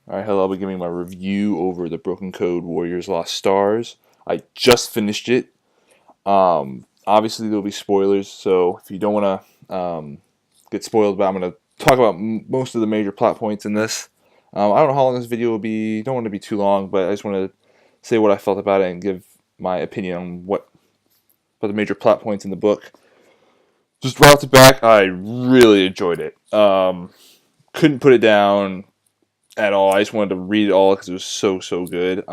Alright, hello, I'll be giving my review over the Broken Code Warriors Lost Stars. I just finished it. Obviously, there'll be spoilers, so if you don't want to get spoiled, but I'm going to talk about most of the major plot points in this. I don't know how long this video will be, don't want to be too long, but I just want to say what I felt about it and give my opinion on what about the major plot points in the book. Just right off the back, I really enjoyed it. Couldn't put it down at all. I just wanted to read it all because it was so good.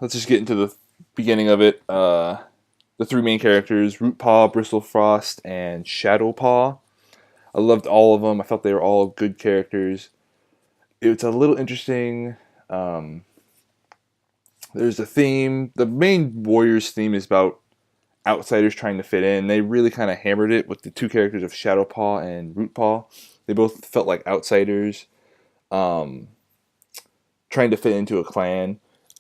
Let's just get into the beginning of it. The three main characters: Rootpaw, Bristlefrost, and Shadowpaw. I loved all of them. I felt they were all good characters. It's a little interesting. There's a theme. The main Warriors theme is about outsiders trying to fit in. They really kind of hammered it with the two characters of Shadowpaw and Rootpaw. They both felt like outsiders, um, trying to fit into a clan.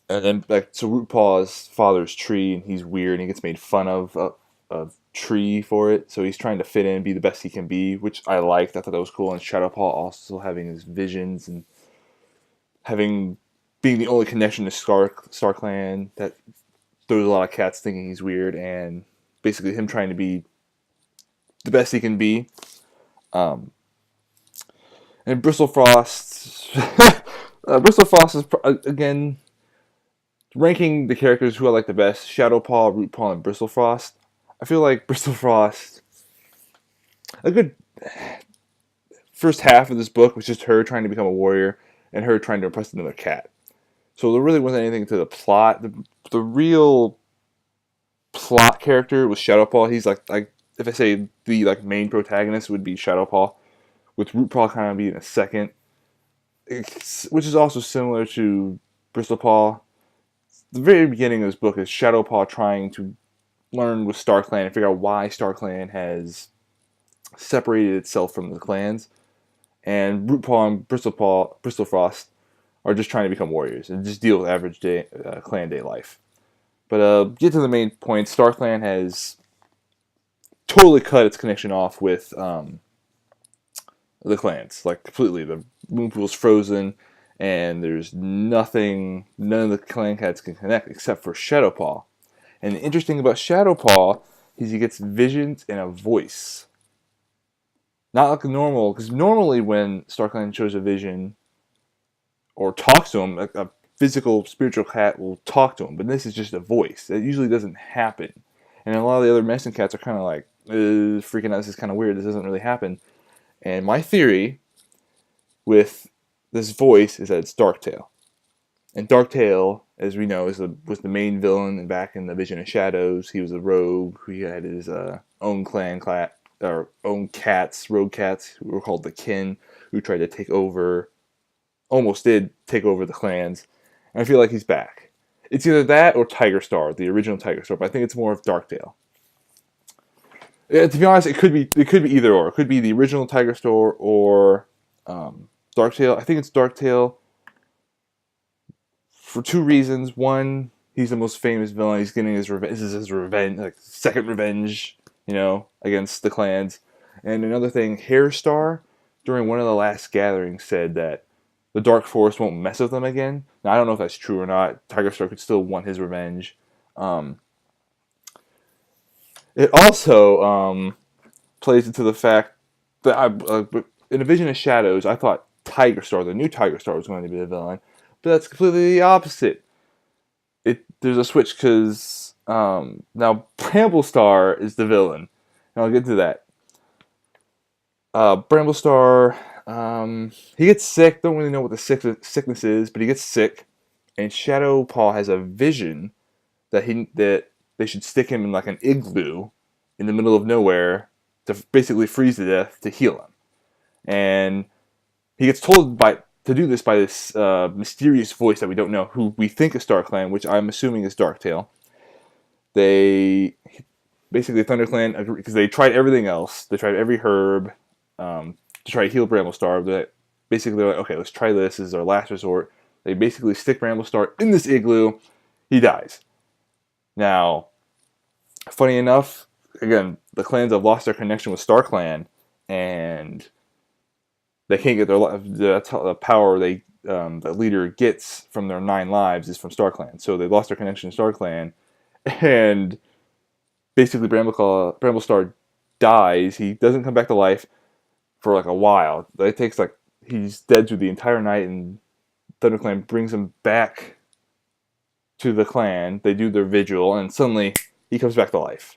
And then, so Rootpaw's father's Tree, and he's weird, and he gets made fun of Tree for it. So he's trying to fit in, be the best he can be, which I liked. I thought that was cool. And Shadowpaw also having his visions and having being the only connection to Star Clan that throws a lot of cats thinking he's weird, and basically him trying to be the best he can be. Um, and Bristlefrost, Bristlefrost is again ranking the characters who I like the best: Shadowpaw, Rootpaw, and Bristlefrost. I feel like Bristlefrost, a good first half of this book was just her trying to become a warrior and her trying to impress another cat. So there really wasn't anything to the plot. The real plot character was Shadowpaw. He's like if I say the main protagonist would be Shadowpaw, with Rootpaw kind of being a second, which is also similar to Bristlepaw. The very beginning of this book is Shadowpaw trying to learn with StarClan and figure out why StarClan has separated itself from the clans, and Rootpaw and Bristlefrost are just trying to become warriors and just deal with average day clan day life. But get to the main point. StarClan has totally cut its connection off with the clans, like completely. The moon pool's frozen, and there's nothing. None of the clan cats can connect except for Shadowpaw. And the interesting about Shadowpaw is he gets visions and a voice. Not like normal, because normally when StarClan shows a vision or talks to him, a physical spiritual cat will talk to him, but this is just a voice. That usually doesn't happen. And a lot of the other medicine cats are kind of like, freaking out, this is kind of weird, this doesn't really happen. And my theory with this voice is that it's Darktail. And Darktail, as we know, was the main villain back in the Vision of Shadows. He was a rogue. He had his own or own cats, rogue cats, who were called the Kin, who tried to take over, almost did take over the clans. And I feel like he's back. It's either that or Tiger Star, the original Tiger Star, but I think it's more of Darktail. Yeah, to be honest, it could be either or. It could be the original Tiger Star or Darktail. I think it's Darktail for two reasons. One, he's the most famous villain. He's getting his revenge. This is his revenge, like second revenge, against the clans. And another thing, Hairstar, during one of the last gatherings, said that the Dark Forest won't mess with them again. Now, I don't know if that's true or not. Tiger Star could still want his revenge. It also plays into the fact that in A Vision of Shadows, I thought Tiger Star, the new Tiger Star, was going to be the villain, but that's completely the opposite. There's a switch because now Bramblestar is the villain, and I'll get to that. Bramblestar, he gets sick. Don't really know what the sickness is, but he gets sick, and Shadowpaw has a vision that they should stick him in like an igloo in the middle of nowhere to basically freeze to death to heal him. And he gets told to do this by this mysterious voice that we don't know, who we think is StarClan, which I'm assuming is Darktail. They basically ThunderClan, because they tried everything else. They tried every herb to try to heal Bramblestar. But basically, they're like, okay, let's try this. This is our last resort. They basically stick Bramblestar in this igloo. He dies. Now, funny enough, again, the clans have lost their connection with StarClan, and they can't get the power the leader gets from their 9 lives is from StarClan. So they lost their connection to StarClan, and basically Bramblestar dies. He doesn't come back to life for like a while. It takes like he's dead through the entire night, and ThunderClan brings him back to the clan. They do their vigil, and suddenly he comes back to life.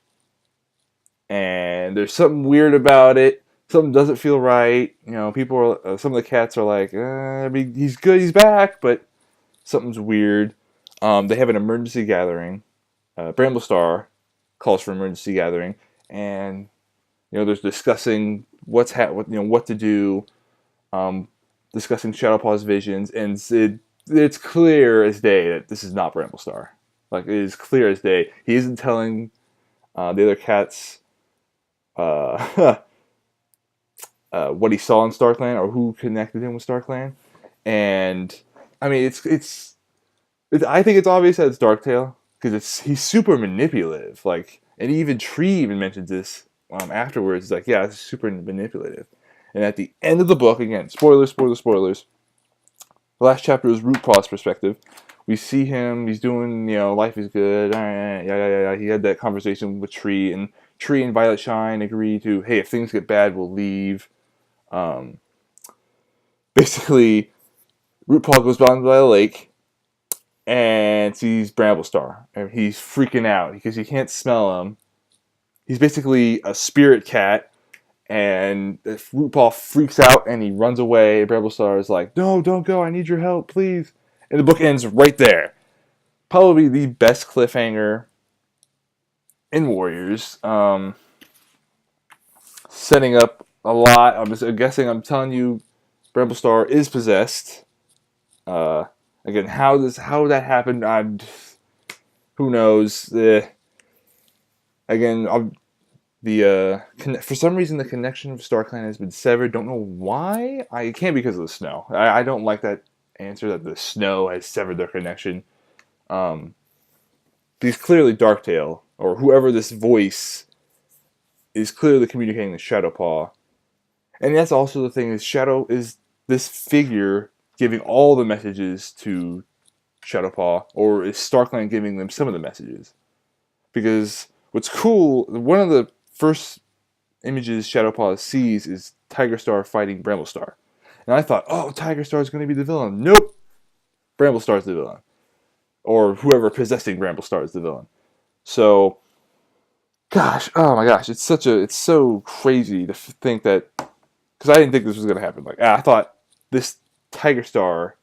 And there's something weird about it. Something doesn't feel right. You know, people are. Some of the cats are like, I mean, he's good, he's back, but something's weird. They have an emergency gathering. Bramblestar calls for an emergency gathering, and there's discussing what to do, discussing Shadowpaw's visions, and it's clear as day that this is not Bramblestar. Like, it is clear as day. He isn't telling the other cats what he saw in StarClan or who connected him with StarClan, and I mean it's I think it's obvious that it's Darktail because he's super manipulative. Like, and even Tree even mentions this afterwards. He's like, yeah, it's super manipulative. And at the end of the book, again, spoilers. The last chapter is Rootpaw's perspective. We see him. He's doing, life is good. Yeah. He had that conversation with Tree, and Tree and Violet Shine agree to, hey, if things get bad, we'll leave. Basically, Rootpaw goes down by the lake and sees Bramblestar. And he's freaking out because he can't smell him. He's basically a spirit cat. And Rootpaw freaks out and he runs away. Bramblestar is like, no, don't go. I need your help, please. And the book ends right there. Probably the best cliffhanger in Warriors. Setting up a lot. I'm telling you, Bramblestar is possessed. Again, how that happened, who knows? For some reason, the connection of StarClan has been severed. Don't know why. It can't be because of the snow. I don't like that answer that the snow has severed their connection. Because clearly Darktail, or whoever this voice is, clearly communicating with Shadowpaw. And that's also the thing, is Shadow is this figure giving all the messages to Shadowpaw, or is StarClan giving them some of the messages? Because what's cool, one of the first images Shadowpaw sees is Tigerstar fighting Bramblestar. And I thought, oh, Tigerstar is going to be the villain. Nope! Bramblestar's the villain. Or whoever possessing Bramblestar is the villain. So, oh my gosh, it's so crazy to think that, because I didn't think this was going to happen. Like, I thought this Tigerstar,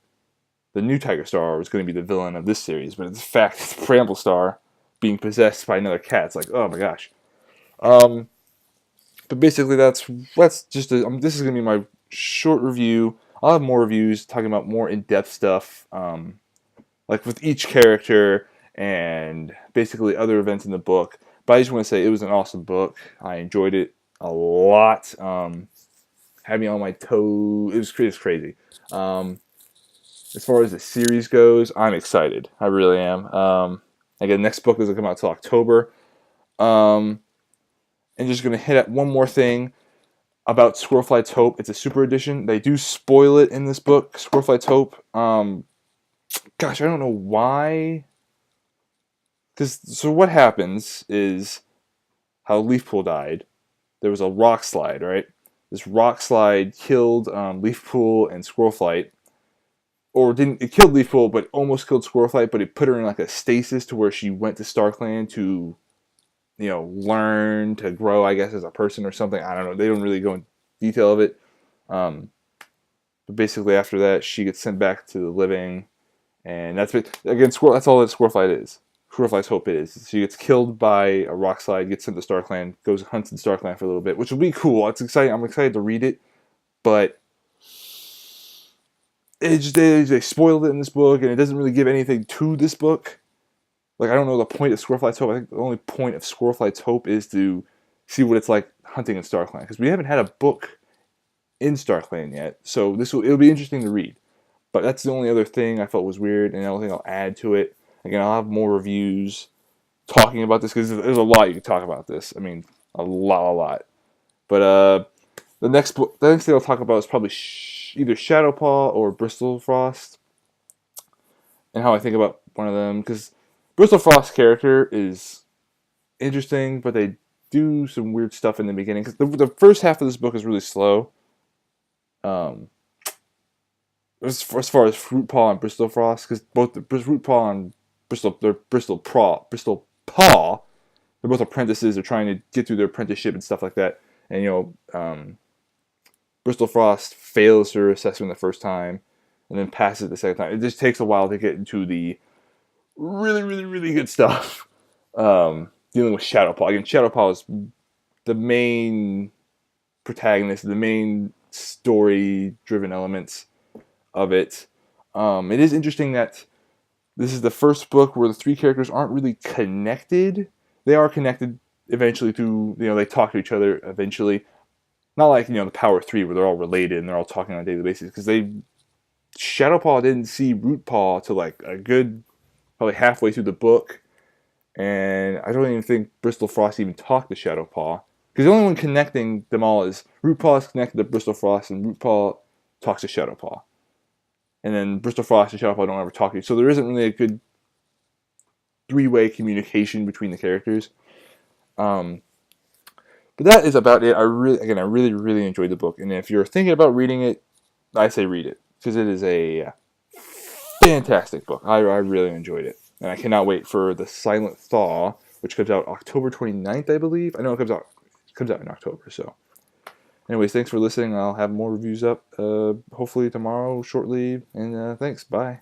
the new Tigerstar, was going to be the villain of this series, but in fact, it's Bramblestar being possessed by another cat. It's like, oh my gosh. But basically, that's just this is going to be my short review. I'll have more reviews talking about more in-depth stuff, like with each character and basically other events in the book. But I just want to say it was an awesome book. I enjoyed it a lot. Had me on my toes. It was crazy. As far as the series goes, I'm excited. I really am. Again, next book doesn't come out until October. And just going to hit at one more thing about Squirrelflight's Hope. It's a super edition. They do spoil it in this book, Squirrelflight's Hope. Gosh, I don't know why. So what happens is how Leafpool died. There was a rock slide, right? This rock slide killed Leafpool and Squirrelflight. Or it killed Leafpool, but almost killed Squirrelflight, but it put her in like a stasis to where she went to StarClan to, learn to grow, I guess, as a person or something. I don't know. They don't really go in detail of it. But basically after that, she gets sent back to the living. And that's it. Again, that's all that Squirrelflight is. Squirrelflight's Hope is. She gets killed by a rock slide, gets sent to StarClan, goes hunts in StarClan for a little bit, which will be cool. It's exciting. I'm excited to read it. But they spoiled it in this book, and it doesn't really give anything to this book. Like, I don't know the point of Squirrelflight's Hope. I think the only point of Squirrelflight's Hope is to see what it's like hunting in StarClan, because we haven't had a book in StarClan yet. So it'll be interesting to read. But that's the only other thing I felt was weird, and the only thing I'll add to it. Again, I'll have more reviews talking about this, because there's a lot you can talk about this. I mean, a lot. But the next thing I'll talk about is probably either Shadowpaw or Bristol Frost, and how I think about one of them, because Bristol Frost's character is interesting, but they do some weird stuff in the beginning. Because the first half of this book is really slow. Um, as far as Fruitpaw and Bristol Frost, because both the Fruitpaw and Bristol Paw, they're both apprentices. They're trying to get through their apprenticeship and stuff like that. And Bristol Frost fails her assessment the first time, and then passes the second time. It just takes a while to get into the really, really, really good stuff. Dealing with Shadowpaw. Again, Shadowpaw is the main protagonist, the main story-driven elements of it. It is interesting that this is the first book where the three characters aren't really connected. They are connected eventually through, they talk to each other eventually. Not like, the Power 3 where they're all related and they're all talking on a daily basis. Because Shadowpaw didn't see Rootpaw till like a good, probably halfway through the book. And I don't even think Bristol Frost even talked to Shadowpaw. Because the only one connecting them all is Rootpaw is connected to Bristol Frost and Rootpaw talks to Shadowpaw. And then Bristol Frost and Shadowpaw don't ever talk to each other. So there isn't really a good three-way communication between the characters. But that is about it. I really, really enjoyed the book. And if you're thinking about reading it, I say read it. Because it is a fantastic book. I really enjoyed it. And I cannot wait for The Silent Thaw, which comes out October 29th, I believe. I know it comes out in October. So, anyways, thanks for listening. I'll have more reviews up hopefully tomorrow shortly. And thanks. Bye.